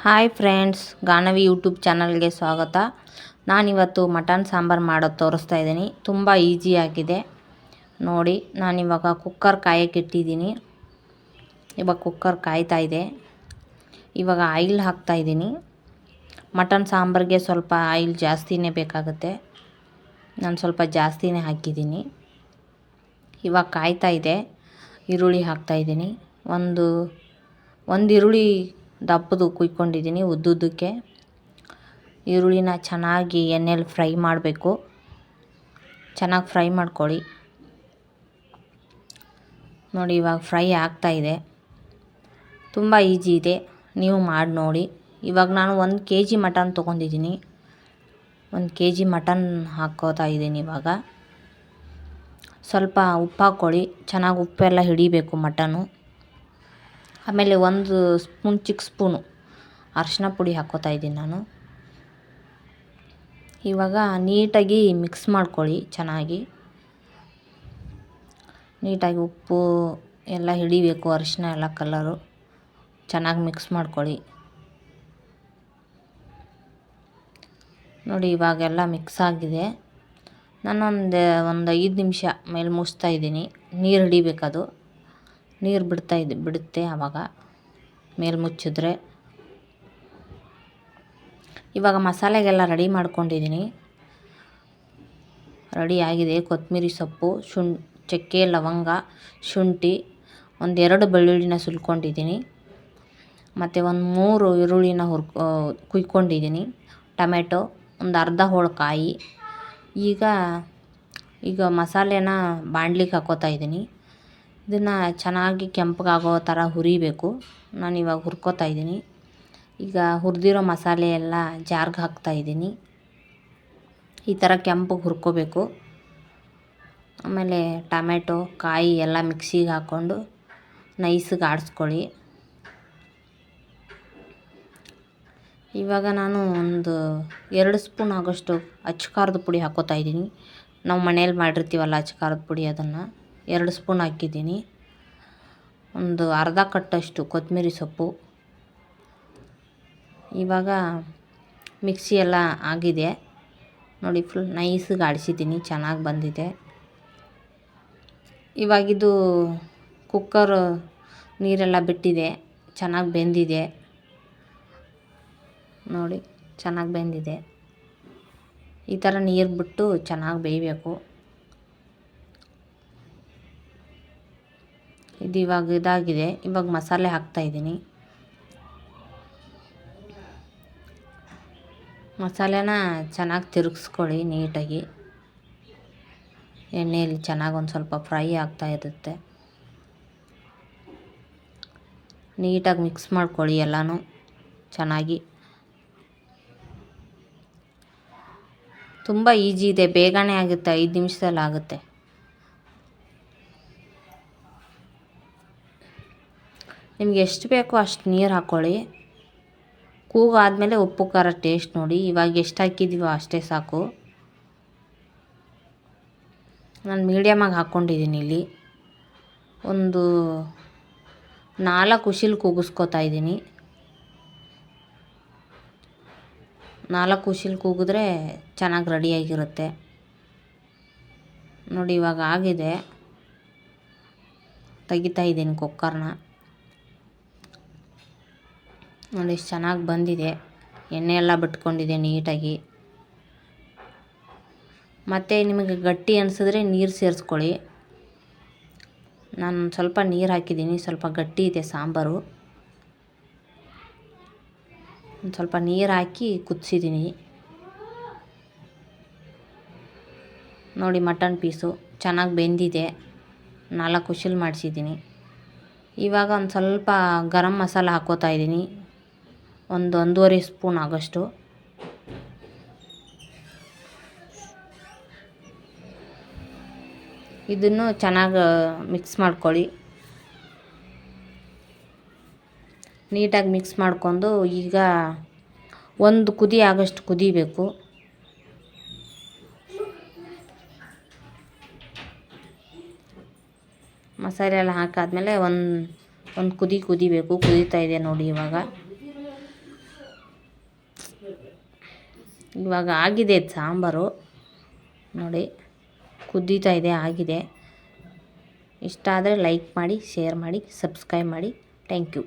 Hi friends, Ganavi YouTube ಚಾನಲ್ಗೆ ಸ್ವಾಗತ. ನಾನಿವತ್ತು ಮಟನ್ ಸಾಂಬಾರು ಮಾಡೋದು ತೋರಿಸ್ತಾ ಇದ್ದೀನಿ. ತುಂಬ ಈಸಿಯಾಗಿದೆ ನೋಡಿ. ನಾನಿವಾಗ ಕುಕ್ಕರ್ ಕಾಯಕ್ಕೆ ಇಟ್ಟಿದ್ದೀನಿ. ಇವಾಗ ಕುಕ್ಕರ್ ಕಾಯ್ತಾ ಇದೆ. ಇವಾಗ ಆಯಿಲ್ ಹಾಕ್ತಾಯಿದ್ದೀನಿ. ಮಟನ್ ಸಾಂಬಾರಿಗೆ ಸ್ವಲ್ಪ ಆಯಿಲ್ ಜಾಸ್ತಿನೇ ಬೇಕಾಗುತ್ತೆ. ನಾನು ಸ್ವಲ್ಪ ಜಾಸ್ತಿನೇ ಹಾಕಿದ್ದೀನಿ. ಇವಾಗ ಕಾಯ್ತಾ ಇದೆ. ಈರುಳ್ಳಿ ಹಾಕ್ತಾಯಿದ್ದೀನಿ. ಒಂದು ಈರುಳ್ಳಿ ದಪ್ಪದು ಕುಯ್ಕೊಂಡಿದ್ದೀನಿ ಉದ್ದುದ್ದಕ್ಕೆ. ಈರುಳ್ಳಿನ ಚೆನ್ನಾಗಿ ಎಣ್ಣೆಯಲ್ಲಿ ಫ್ರೈ ಮಾಡಬೇಕು. ಚೆನ್ನಾಗಿ ಫ್ರೈ ಮಾಡ್ಕೊಳ್ಳಿ ನೋಡಿ. ಇವಾಗ ಫ್ರೈ ಆಗ್ತಾಯಿದೆ. ತುಂಬ ಈಸಿ ಇದೆ, ನೀವು ಮಾಡಿ ನೋಡಿ. ಇವಾಗ ನಾನು 1 kg ಮಟನ್ ತೊಗೊಂಡಿದ್ದೀನಿ. 1 kg ಮಟನ್ ಹಾಕ್ಕೋತಾ ಇದ್ದೀನಿ. ಇವಾಗ ಸ್ವಲ್ಪ ಉಪ್ಪು ಹಾಕ್ಕೊಳ್ಳಿ. ಚೆನ್ನಾಗಿ ಉಪ್ಪೆಲ್ಲ ಹಿಡಿಬೇಕು ಮಟನು. ಆಮೇಲೆ 1 ಸ್ಪೂನ್ ಚಿಕ್ಕ ಸ್ಪೂನು ಅರಿಶಿನ ಪುಡಿ ಹಾಕ್ಕೋತಾ ಇದ್ದೀನಿ ನಾನು. ಇವಾಗ ನೀಟಾಗಿ ಮಿಕ್ಸ್ ಮಾಡ್ಕೊಳ್ಳಿ. ನೀಟಾಗಿ ಉಪ್ಪು ಎಲ್ಲ ಹಿಡಿಬೇಕು, ಅರಿಶಿನ ಎಲ್ಲ ಕಲರು ಚೆನ್ನಾಗಿ ಮಿಕ್ಸ್ ಮಾಡ್ಕೊಳ್ಳಿ ನೋಡಿ. ಇವಾಗೆಲ್ಲ ಮಿಕ್ಸ್ ಆಗಿದೆ. ನಾನು ಒಂದು 5 ನಿಮಿಷ ಮೇಲೆ ಮುಚ್ತಾ ಇದ್ದೀನಿ. ನೀರು ಹಿಡಿಬೇಕದು. ನೀರು ಬಿಡುತ್ತೆ ಆವಾಗ ಮೇಲೆ ಮುಚ್ಚಿದ್ರೆ. ಇವಾಗ ಮಸಾಲೆಗೆಲ್ಲ ರೆಡಿ ಮಾಡ್ಕೊಂಡಿದ್ದೀನಿ. ರೆಡಿ ಆಗಿದೆ. ಕೊತ್ತಂಬರಿ ಸೊಪ್ಪು, ಚಕ್ಕೆ, ಲವಂಗ, ಶುಂಠಿ, 2 ಬೆಳ್ಳುಳ್ಳಿನ ಸುಲ್ಕೊಂಡಿದ್ದೀನಿ. ಮತ್ತು 3 ಈರುಳ್ಳಿನ ಕುಯ್ಕೊಂಡಿದ್ದೀನಿ. ಟೊಮೆಟೊ, ಅರ್ಧ ಹೋಳು ಕಾಯಿ. ಈಗ ಮಸಾಲೆನ ಬಾಣಲಿಗೆ ಹಾಕ್ಕೋತಾ ಇದ್ದೀನಿ. ಇದನ್ನು ಚೆನ್ನಾಗಿ ಕೆಂಪಗಾಗೋ ಥರ ಹುರಿಬೇಕು. ನಾನಿವಾಗ ಹುರ್ಕೋತಾ ಇದ್ದೀನಿ. ಈಗ ಹುರಿದಿರೋ ಮಸಾಲೆ ಎಲ್ಲ ಜಾರ್ಗೆ ಹಾಕ್ತಾಯಿದ್ದೀನಿ. ಈ ಥರ ಕೆಂಪಗೆ ಹುರ್ಕೋಬೇಕು. ಆಮೇಲೆ ಟೊಮೆಟೊ, ಕಾಯಿ ಎಲ್ಲ ಮಿಕ್ಸಿಗೆ ಹಾಕ್ಕೊಂಡು ನೈಸಿಗೆ ಆಡಿಸ್ಕೊಳ್ಳಿ. ಇವಾಗ ನಾನು 2 ಸ್ಪೂನ್ ಆಗೋಷ್ಟು ಅಚ್ಚ ಖಾರದ ಪುಡಿ ಹಾಕ್ಕೋತಾ ಇದ್ದೀನಿ. ನಾವು ಮನೇಲಿ ಮಾಡಿರ್ತೀವಲ್ಲ ಅಚ್ಚ ಖಾರದ ಪುಡಿ, ಅದನ್ನು 2 ಸ್ಪೂನ್ ಹಾಕಿದ್ದೀನಿ. ಅರ್ಧ ಕಟ್ಟಷ್ಟು ಕೊತ್ತಂಬರಿ ಸೊಪ್ಪು. ಇವಾಗ ಮಿಕ್ಸಿ ಎಲ್ಲ ಆಗಿದೆ ನೋಡಿ. ಫುಲ್ ನೈಸಿಗೆ ಆಡಿಸಿದ್ದೀನಿ, ಚೆನ್ನಾಗಿ ಬಂದಿದೆ. ಇವಾಗಿದು ಕುಕ್ಕರ್ ನೀರೆಲ್ಲ ಬಿಟ್ಟಿದೆ, ಚೆನ್ನಾಗಿ ಬೆಂದಿದೆ ನೋಡಿ. ಚೆನ್ನಾಗಿ ಬೆಂದಿದೆ. ಈ ಥರ ನೀರು ಬಿಟ್ಟು ಚೆನ್ನಾಗಿ ಬೇಯಬೇಕು. ಇದು ಇವಾಗ ಇದಾಗಿದೆ. ಇವಾಗ ಮಸಾಲೆ ಹಾಕ್ತಾಯಿದ್ದೀನಿ. ಮಸಾಲೆನ ಚೆನ್ನಾಗಿ ತಿರುಗಿಸ್ಕೊಳ್ಳಿ ನೀಟಾಗಿ. ಎಣ್ಣೆಯಲ್ಲಿ ಚೆನ್ನಾಗಿ ಒಂದು ಸ್ವಲ್ಪ ಫ್ರೈ ಆಗ್ತಾ ಇರುತ್ತೆ. ನೀಟಾಗಿ ಮಿಕ್ಸ್ ಮಾಡ್ಕೊಳ್ಳಿ ಎಲ್ಲನೂ ಚೆನ್ನಾಗಿ. ತುಂಬ ಈಜಿ ಇದೆ, ಬೇಗನೆ ಆಗುತ್ತೆ, 5 ನಿಮಿಷದಲ್ಲಿ ಆಗುತ್ತೆ. ನಿಮ್ಗೆ ಎಷ್ಟು ಬೇಕೋ ಅಷ್ಟು ನೀರು ಹಾಕ್ಕೊಳ್ಳಿ. ಕೂಗಾದಮೇಲೆ ಉಪ್ಪು ಖಾರ ಟೇಸ್ಟ್ ನೋಡಿ. ಇವಾಗ ಎಷ್ಟು ಹಾಕಿದ್ದೀವೋ ಅಷ್ಟೇ ಸಾಕು. ನಾನು ಮೀಡಿಯಮಾಗಿ ಹಾಕ್ಕೊಂಡಿದ್ದೀನಿ. ಇಲ್ಲಿ 4 ವಿಷಲ್ ಕೂಗಿಸ್ಕೊತಾ ಇದ್ದೀನಿ. 4 ವಿಷಲ್ ಕೂಗಿದ್ರೆ ಚೆನ್ನಾಗಿ ರೆಡಿಯಾಗಿರುತ್ತೆ ನೋಡಿ. ಇವಾಗ ಆಗಿದೆ. ತೆಗಿತಾ ಇದ್ದೀನಿ ಕುಕ್ಕರ್ನ ನೋಡಿ. ಎಷ್ಟು ಚೆನ್ನಾಗಿ ಬಂದಿದೆ. ಎಣ್ಣೆ ಎಲ್ಲ ಬಿಟ್ಕೊಂಡಿದೆ ನೀಟಾಗಿ. ಮತ್ತು ನಿಮಗೆ ಗಟ್ಟಿ ಅನಿಸಿದ್ರೆ ನೀರು ಸೇರಿಸ್ಕೊಳ್ಳಿ. ನಾನು ಸ್ವಲ್ಪ ನೀರು ಹಾಕಿದ್ದೀನಿ. ಸ್ವಲ್ಪ ಗಟ್ಟಿ ಇದೆ ಸಾಂಬಾರು. ಒಂದು ಸ್ವಲ್ಪ ನೀರು ಹಾಕಿ ಕುದಿಸಿದ್ದೀನಿ ನೋಡಿ. ಮಟನ್ ಪೀಸು ಚೆನ್ನಾಗಿ ಬೆಂದಿದೆ. 4 ವಿಷಲ್ ಮಾಡಿಸಿದ್ದೀನಿ. ಇವಾಗ ಒಂದು ಸ್ವಲ್ಪ ಗರಂ ಮಸಾಲ ಹಾಕ್ಕೋತಾ ಇದ್ದೀನಿ. 1.5 ಸ್ಪೂನ್ ಆಗೋಷ್ಟು. ಇದನ್ನು ಚೆನ್ನಾಗಿ ಮಿಕ್ಸ್ ಮಾಡ್ಕೊಳ್ಳಿ. ನೀಟಾಗಿ ಮಿಕ್ಸ್ ಮಾಡ್ಕೊಂಡು ಈಗ 1 ಕುದಿ ಆಗೋಷ್ಟು ಕುದಿಬೇಕು. ಮಸಾಲೆ ಎಲ್ಲ ಹಾಕಾದ್ಮೇಲೆ ಒಂದು ಕುದಿಬೇಕು. ಕುದೀತಾ ಇದೆ ನೋಡಿ. ಇವಾಗ ಇವಾಗ ಆಗಿದೆ ಸಾಂಬಾರು ನೋಡಿ, ಕುದೀತಾ ಇದೆ, ಆಗಿದೆ. ಇಷ್ಟ ಆದರೆ ಲೈಕ್ ಮಾಡಿ, ಶೇರ್ ಮಾಡಿ, ಸಬ್ಸ್ಕ್ರೈಬ್ ಮಾಡಿ. Thank you.